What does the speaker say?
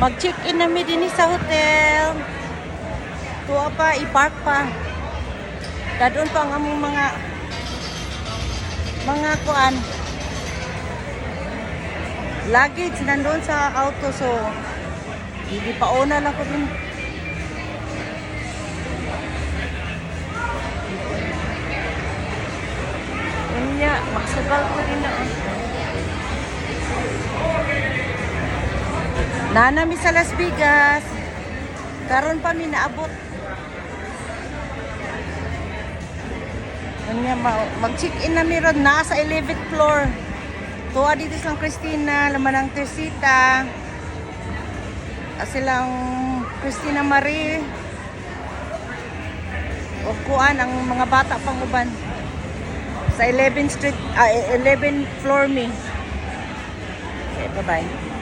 Mag-check-in na mi din sa hotel. Tuwa pa, i-park pa. Dadon pa ang among mga kuan. Luggage nandun sa auto, so hindi pa una lang ko din. Kanya, magsugal ko din na. Nanami sa Las Vegas. Karon pa mi naabot. Kanya, mag-check-in na mi ron na sa 11th floor. Tuwa dito sa Christina, laman ng Teresita. Silang Christina Marie. O kuan ang mga bata pang uban. Sa 11th floor mi. Okay, bye-bye.